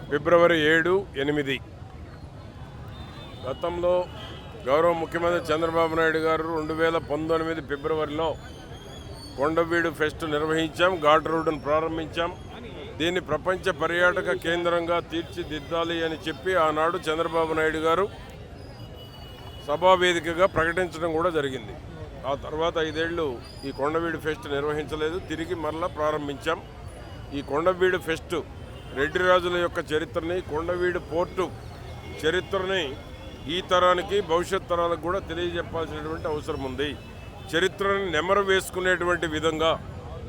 ఫిబ్రవరి 7, 8 గతంలో గౌరవ ముఖ్యమంత్రి చంద్రబాబు నాయుడు గారు 2019 ఫిబ్రవరిలో కొండవీడు ఫెస్ట్ నిర్వహించాం. ఘాట్ రోడ్డును ప్రారంభించాం. దీన్ని ప్రపంచ పర్యాటక కేంద్రంగా తీర్చిదిద్దాలి అని చెప్పి ఆనాడు చంద్రబాబు నాయుడు గారు సభావేదికగా ప్రకటించడం కూడా జరిగింది. ఆ తర్వాత 5 ఏళ్ళు ఈ కొండవీడు ఫెస్ట్ నిర్వహించలేదు. తిరిగి మరలా ప్రారంభించాం. ఈ కొండవీడు ఫెస్ట్ రెడ్డి రాజుల యొక్క చరిత్రని, కొండవీడు పోర్టు చరిత్రని ఈ తరానికి, భవిష్యత్ తరాలకు కూడా తెలియజెప్పాల్సినటువంటి అవసరం ఉంది. చరిత్రని నెమరు వేసుకునేటువంటి విధంగా,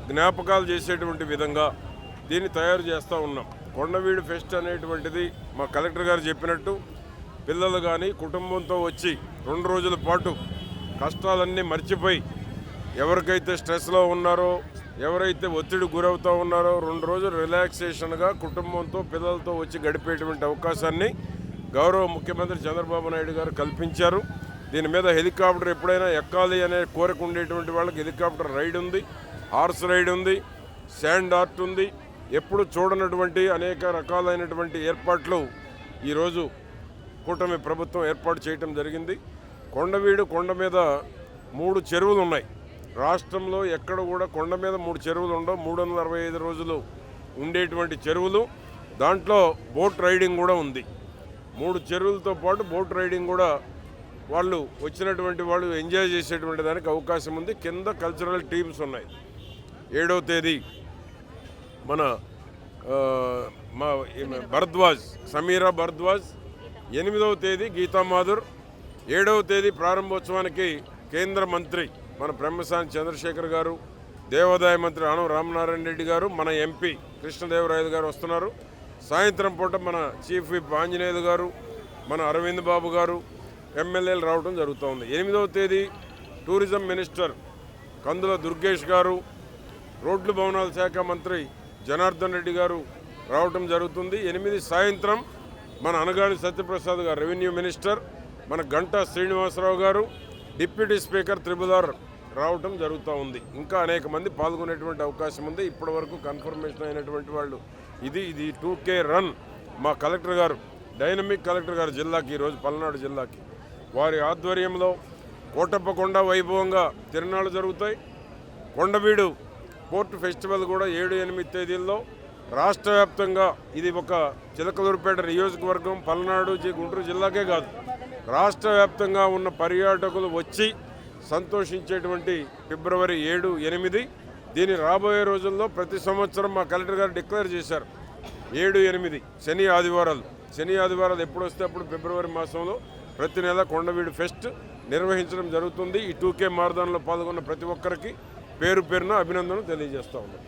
జ్ఞాపకాలు చేసేటువంటి విధంగా దీన్ని తయారు చేస్తూ ఉన్నాం. కొండవీడు ఫెస్ట్ అనేటువంటిది మా కలెక్టర్ గారు చెప్పినట్టు పిల్లలు కానీ కుటుంబంతో వచ్చి 2 రోజుల పాటు కష్టాలన్నీ మర్చిపోయి, ఎవరికైతే స్ట్రెస్లో ఉన్నారో, ఎవరైతే ఒత్తిడి గురవుతూ ఉన్నారో 2 రోజులు రిలాక్సేషన్గా కుటుంబంతో, పిల్లలతో వచ్చి గడిపేటువంటి అవకాశాన్ని గౌరవ ముఖ్యమంత్రి చంద్రబాబు నాయుడు గారు కల్పించారు. దీని మీద హెలికాప్టర్ ఎప్పుడైనా ఎక్కాలి అనే కోరిక ఉండేటువంటి వాళ్ళకి హెలికాప్టర్ రైడ్ ఉంది, హార్స్ రైడ్ ఉంది, శాండ్ ఆర్ట్ ఉంది. ఎప్పుడు చూడనటువంటి అనేక రకాలైనటువంటి ఏర్పాట్లు ఈరోజు కూటమి ప్రభుత్వం ఏర్పాటు చేయటం జరిగింది. కొండవీడు కొండ మీద 3 చెరువులు ఉన్నాయి. రాష్ట్రంలో ఎక్కడ కూడా కొండ మీద 3 చెరువులు ఉండవు. 365 రోజులు ఉండేటువంటి చెరువులు. దాంట్లో బోట్ రైడింగ్ కూడా ఉంది. 3 చెరువులతో పాటు బోట్ రైడింగ్ కూడా వాళ్ళు వచ్చినటువంటి వాళ్ళు ఎంజాయ్ చేసేటువంటి దానికి అవకాశం ఉంది. కింద కల్చరల్ టీమ్స్ ఉన్నాయి. 7వ తేదీ మన భరద్వాజ్, సమీరా భరద్వాజ్, 8వ తేదీ గీతా మాధుర్, 7వ తేదీ ప్రారంభోత్సవానికి కేంద్ర మంత్రి మన బ్రహ్మసాని చంద్రశేఖర్ గారు, దేవాదాయ మంత్రి ఆనం రామనారాయణ రెడ్డి గారు, మన ఎంపీ కృష్ణదేవరాయలు గారు వస్తున్నారు. సాయంత్రం పూట మన చీఫ్ విప్ ఆంజనేయులు గారు, మన అరవింద్ బాబు గారు, ఎమ్మెల్యేలు రావడం జరుగుతోంది. 8వ తేదీ టూరిజం మినిస్టర్ కందుల దుర్గేష్ గారు, రోడ్లు భవనాల శాఖ మంత్రి జనార్దన్ రెడ్డి గారు రావడం జరుగుతుంది. 8 సాయంత్రం మన అనగాని సత్యప్రసాద్ గారు, రెవెన్యూ మినిస్టర్, మన గంటా శ్రీనివాసరావు గారు, డిప్యూటీ స్పీకర్ త్రిబులార్ రావటం జరుగుతూ ఉంది. ఇంకా అనేక మంది పాల్గొనేటువంటి అవకాశం ఉంది. ఇప్పటి వరకు కన్ఫర్మేషన్ అయినటువంటి వాళ్ళు ఇది 2K రన్. మా కలెక్టర్ గారు, డైనమిక్ కలెక్టర్ గారు జిల్లాకి, ఈరోజు పల్నాడు జిల్లాకి, వారి ఆధ్వర్యంలో కోటప్పకొండ వైభవంగా తిరునాళ్ళు జరుగుతాయి. కొండవీడు పోర్ట్ ఫెస్టివల్ కూడా 7, 8 తేదీల్లో రాష్ట్ర వ్యాప్తంగా, ఇది ఒక చిలకలూరుపేట నియోజకవర్గం, పల్నాడు, గుంటూరు జిల్లాకే కాదు, రాష్ట్ర వ్యాప్తంగా ఉన్న పర్యాటకులు వచ్చి సంతోషించేటువంటి ఫిబ్రవరి 7, 8 దీన్ని రాబోయే రోజుల్లో ప్రతి సంవత్సరం మా కలెక్టర్ గారు డిక్లేర్ చేశారు. 7, 8 శని ఆదివారాలు ఎప్పుడు వస్తే అప్పుడు ఫిబ్రవరి మాసంలో ప్రతి నెల కొండవీడు ఫెస్ట్ నిర్వహించడం జరుగుతుంది. ఈ 2K మారథాన్లో పాల్గొన్న ప్రతి ఒక్కరికి పేరు పేరున అభినందనలు తెలియజేస్తూ ఉన్నాం.